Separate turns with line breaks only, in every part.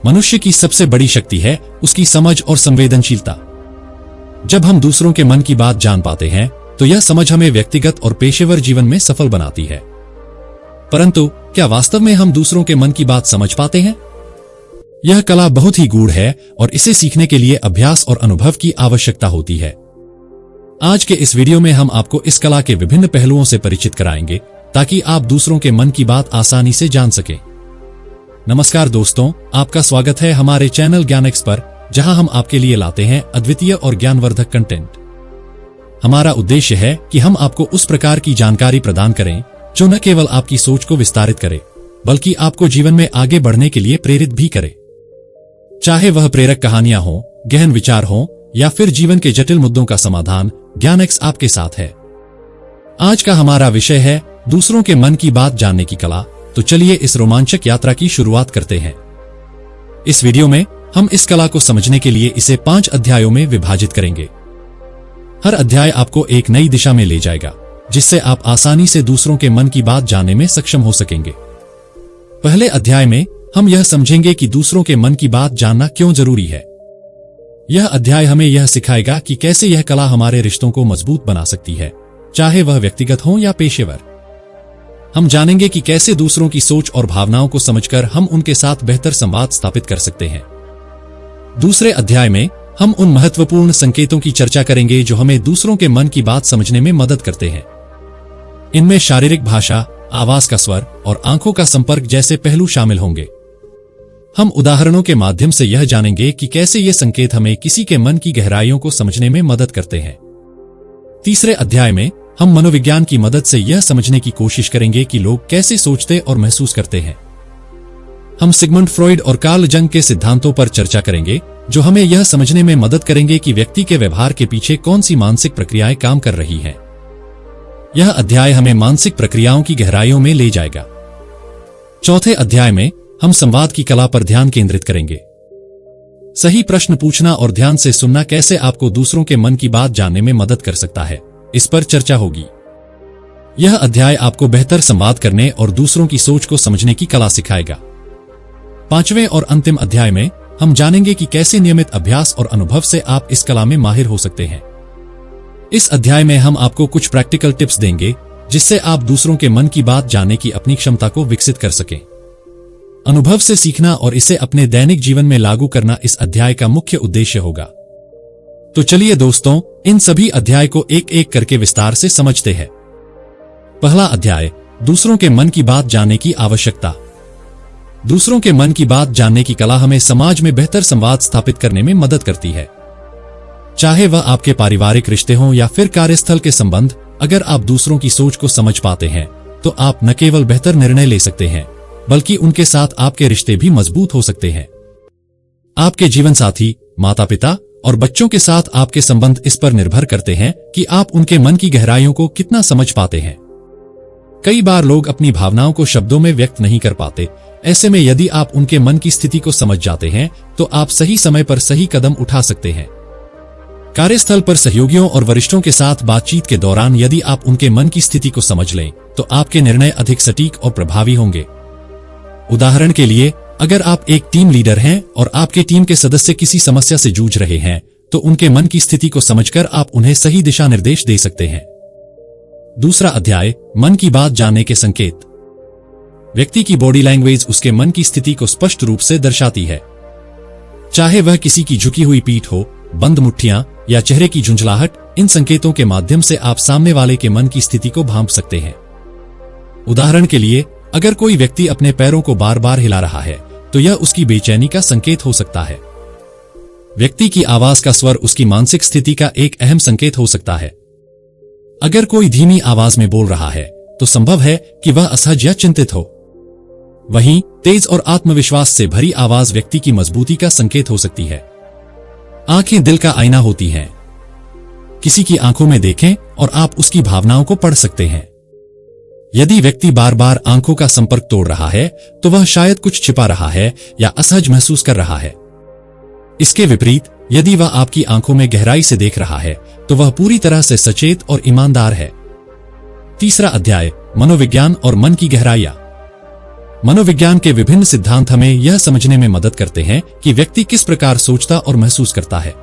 मनुष्य की सबसे बड़ी शक्ति है उसकी समझ और संवेदनशीलता। जब हम दूसरों के मन की बात जान पाते हैं तो यह समझ हमें व्यक्तिगत और पेशेवर जीवन में सफल बनाती है। परंतु क्या वास्तव में हम दूसरों के मन की बात समझ पाते हैं? यह कला बहुत ही गूढ़ है और इसे सीखने के लिए अभ्यास और अनुभव की आवश्यकता होती है। आज के इस वीडियो में हम आपको इस कला के विभिन्न पहलुओं से परिचित कराएंगे ताकि आप दूसरों के मन की बात आसानी से जान सकें। नमस्कार दोस्तों, आपका स्वागत है हमारे चैनल ज्ञानेक्स पर, जहां हम आपके लिए लाते हैं अद्वितीय और ज्ञानवर्धक कंटेंट। हमारा उद्देश्य है कि हम आपको उस प्रकार की जानकारी प्रदान करें जो न केवल आपकी सोच को विस्तारित करे बल्कि आपको जीवन में आगे बढ़ने के लिए प्रेरित भी करे। चाहे वह प्रेरक कहानियां हो, गहन विचार हो या फिर जीवन के जटिल मुद्दों का समाधान, ज्ञानेक्स आपके साथ है। आज का हमारा विषय है दूसरों के मन की बात जानने की कला। तो चलिए इस रोमांचक यात्रा की शुरुआत करते हैं। इस वीडियो में हम इस कला को समझने के लिए इसे 5 अध्यायों में विभाजित करेंगे। हर अध्याय आपको एक नई दिशा में ले जाएगा, जिससे आप आसानी से दूसरों के मन की बात जानने में सक्षम हो सकेंगे। पहले अध्याय में हम यह समझेंगे कि दूसरों के मन की बात जानना क्यों जरूरी है। यह अध्याय हमें यह सिखाएगा कि कैसे यह कला हमारे रिश्तों को मजबूत बना सकती है, चाहे वह व्यक्तिगत हो या पेशेवर। हम जानेंगे कि कैसे दूसरों की सोच और भावनाओं को समझकर हम उनके साथ बेहतर संवाद स्थापित कर सकते हैं। दूसरे अध्याय में हम उन महत्वपूर्ण संकेतों की चर्चा करेंगे जो हमें दूसरों के मन की बात समझने में मदद करते हैं। इनमें शारीरिक भाषा, आवाज का स्वर और आंखों का संपर्क जैसे पहलू शामिल होंगे। हम उदाहरणों के माध्यम से यह जानेंगे कि कैसे ये संकेत हमें किसी के मन की गहराइयों को समझने में मदद करते हैं। तीसरे अध्याय में हम मनोविज्ञान की मदद से यह समझने की कोशिश करेंगे कि लोग कैसे सोचते और महसूस करते हैं। हम सिगमंड फ्रॉइड और कार्ल जंग के सिद्धांतों पर चर्चा करेंगे जो हमें यह समझने में मदद करेंगे कि व्यक्ति के व्यवहार के पीछे कौन सी मानसिक प्रक्रियाएं काम कर रही हैं। यह अध्याय हमें मानसिक प्रक्रियाओं की गहराइयों में ले जाएगा। चौथे अध्याय में हम संवाद की कला पर ध्यान केंद्रित करेंगे। सही प्रश्न पूछना और ध्यान से सुनना कैसे आपको दूसरों के मन की बात जानने में मदद कर सकता है, इस पर चर्चा होगी। यह अध्याय आपको बेहतर संवाद करने और दूसरों की सोच को समझने की कला सिखाएगा। पांचवें और अंतिम अध्याय में हम जानेंगे कि कैसे नियमित अभ्यास और अनुभव से आप इस कला में माहिर हो सकते हैं। इस अध्याय में हम आपको कुछ प्रैक्टिकल टिप्स देंगे जिससे आप दूसरों के मन की बात जानने की अपनी क्षमता को विकसित कर सकें। अनुभव से सीखना और इसे अपने दैनिक जीवन में लागू करना इस अध्याय का मुख्य उद्देश्य होगा। तो चलिए दोस्तों, इन सभी अध्याय को एक एक करके विस्तार से समझते हैं। पहला अध्याय, दूसरों के मन की बात जानने की आवश्यकता। दूसरों के मन की बात जानने की कला हमें समाज में बेहतर संवाद स्थापित करने में मदद करती है। चाहे वह आपके पारिवारिक रिश्ते हों या फिर कार्यस्थल के संबंध, अगर आप दूसरों की सोच को समझ पाते हैं तो आप न केवल बेहतर निर्णय ले सकते हैं बल्कि उनके साथ आपके रिश्ते भी मजबूत हो सकते हैं। आपके जीवन साथी, माता पिता और बच्चों के साथ आपके संबंध इस पर निर्भर करते हैं कि आप उनके मन की गहराइयों को कितना समझ पाते हैं। कई बार लोग अपनी भावनाओं को शब्दों में व्यक्त नहीं कर पाते। ऐसे में यदि आप उनके मन की स्थिति को समझ जाते हैं तो आप सही समय पर सही कदम उठा सकते हैं। कार्यस्थल पर सहयोगियों और वरिष्ठों के साथ बातचीत के दौरान यदि आप उनके मन की स्थिति को समझ लें तो आपके निर्णय अधिक सटीक और प्रभावी होंगे। उदाहरण के लिए, अगर आप एक टीम लीडर हैं और आपके टीम के सदस्य किसी समस्या से जूझ रहे हैं तो उनके मन की स्थिति को समझकर आप उन्हें सही दिशा निर्देश दे सकते हैं। दूसरा अध्याय, मन की बात जानने के संकेत। व्यक्ति की बॉडी लैंग्वेज उसके मन की स्थिति को स्पष्ट रूप से दर्शाती है। चाहे वह किसी की झुकी हुई पीठ हो, बंद मुट्ठियां या चेहरे की झुंझलाहट, इन संकेतों के माध्यम से आप सामने वाले के मन की स्थिति को भांप सकते हैं। उदाहरण के लिए, अगर कोई व्यक्ति अपने पैरों को बार बार हिला रहा है तो यह उसकी बेचैनी का संकेत हो सकता है। व्यक्ति की आवाज का स्वर उसकी मानसिक स्थिति का एक अहम संकेत हो सकता है। अगर कोई धीमी आवाज में बोल रहा है तो संभव है कि वह असहज या चिंतित हो। वहीं तेज और आत्मविश्वास से भरी आवाज व्यक्ति की मजबूती का संकेत हो सकती है। आंखें दिल का आईना होती हैं। किसी की आंखों में देखें और आप उसकी भावनाओं को पढ़ सकते हैं। यदि व्यक्ति बार बार आंखों का संपर्क तोड़ रहा है तो वह शायद कुछ छिपा रहा है या असहज महसूस कर रहा है। इसके विपरीत, यदि वह आपकी आंखों में गहराई से देख रहा है तो वह पूरी तरह से सचेत और ईमानदार है। तीसरा अध्याय, मनोविज्ञान और मन की गहराइयां। मनोविज्ञान के विभिन्न सिद्धांत हमें यह समझने में मदद करते हैं कि व्यक्ति किस प्रकार सोचता और महसूस करता है।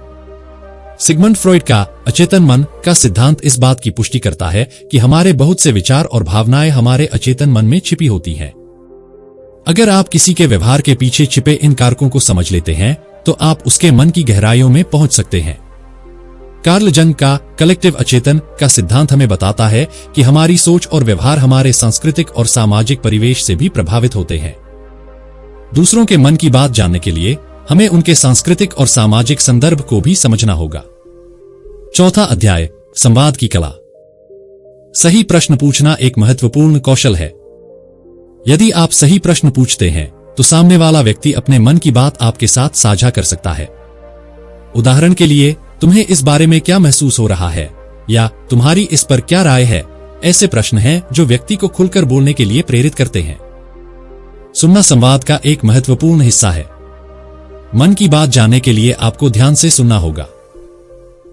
सिगमंड फ्रॉइड का अचेतन मन का सिद्धांत इस बात की पुष्टि करता है कि हमारे बहुत से विचार और भावनाएं हमारे अचेतन मन में छिपी होती हैं। अगर आप किसी के व्यवहार के पीछे छिपे इन कारकों को समझ लेते हैं तो आप उसके मन की गहराइयों में पहुंच सकते हैं। कार्ल जंग का कलेक्टिव अचेतन का सिद्धांत हमें बताता है कि हमारी सोच और व्यवहार हमारे सांस्कृतिक और सामाजिक परिवेश से भी प्रभावित होते हैं। दूसरों के मन की बात जानने के लिए हमें उनके सांस्कृतिक और सामाजिक संदर्भ को भी समझना होगा। चौथा अध्याय, संवाद की कला। सही प्रश्न पूछना एक महत्वपूर्ण कौशल है। यदि आप सही प्रश्न पूछते हैं तो सामने वाला व्यक्ति अपने मन की बात आपके साथ साझा कर सकता है। उदाहरण के लिए, तुम्हें इस बारे में क्या महसूस हो रहा है, या तुम्हारी इस पर क्या राय है, ऐसे प्रश्न हैं जो व्यक्ति को खुलकर बोलने के लिए प्रेरित करते हैं। सुनना संवाद का एक महत्वपूर्ण हिस्सा है। मन की बात जानने के लिए आपको ध्यान से सुनना होगा।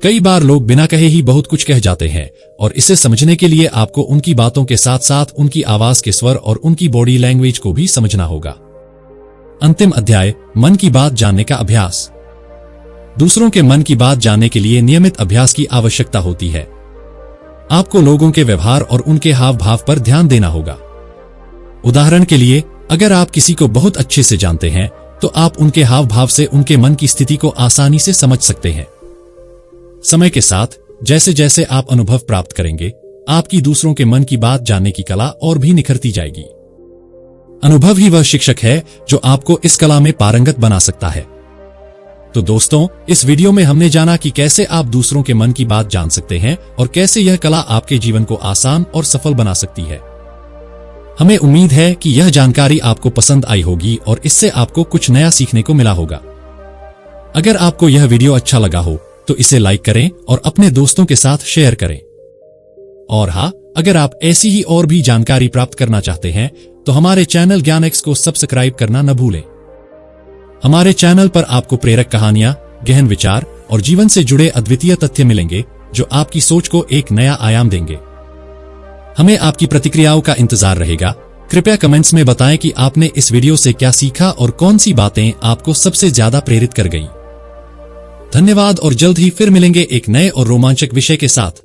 कई बार लोग बिना कहे ही बहुत कुछ कह जाते हैं और इसे समझने के लिए आपको उनकी बातों के साथ साथ उनकी आवाज के स्वर और उनकी बॉडी लैंग्वेज को भी समझना होगा। अंतिम अध्याय, मन की बात जानने का अभ्यास। दूसरों के मन की बात जानने के लिए नियमित अभ्यास की आवश्यकता होती है। आपको लोगों के व्यवहार और उनके हाव भाव पर ध्यान देना होगा। उदाहरण के लिए, अगर आप किसी को बहुत अच्छे से जानते हैं तो आप उनके हाव भाव से उनके मन की स्थिति को आसानी से समझ सकते हैं। समय के साथ जैसे जैसे आप अनुभव प्राप्त करेंगे, आपकी दूसरों के मन की बात जानने की कला और भी निखरती जाएगी। अनुभव ही वह शिक्षक है जो आपको इस कला में पारंगत बना सकता है। तो दोस्तों, इस वीडियो में हमने जाना कि कैसे आप दूसरों के मन की बात जान सकते हैं और कैसे यह कला आपके जीवन को आसान और सफल बना सकती है। हमें उम्मीद है कि यह जानकारी आपको पसंद आई होगी और इससे आपको कुछ नया सीखने को मिला होगा। अगर आपको यह वीडियो अच्छा लगा हो तो इसे लाइक करें और अपने दोस्तों के साथ शेयर करें। और हाँ, अगर आप ऐसी ही और भी जानकारी प्राप्त करना चाहते हैं तो हमारे चैनल ज्ञानएक्स को सब्सक्राइब करना न भूलें। हमारे चैनल पर आपको प्रेरक कहानियां, गहन विचार और जीवन से जुड़े अद्वितीय तथ्य मिलेंगे जो आपकी सोच को एक नया आयाम देंगे। हमें आपकी प्रतिक्रियाओं का इंतजार रहेगा। कृपया कमेंट्स में बताएं कि आपने इस वीडियो से क्या सीखा और कौन सी बातें आपको सबसे ज्यादा प्रेरित कर गईं। धन्यवाद और जल्द ही फिर मिलेंगे एक नए और रोमांचक विषय के साथ।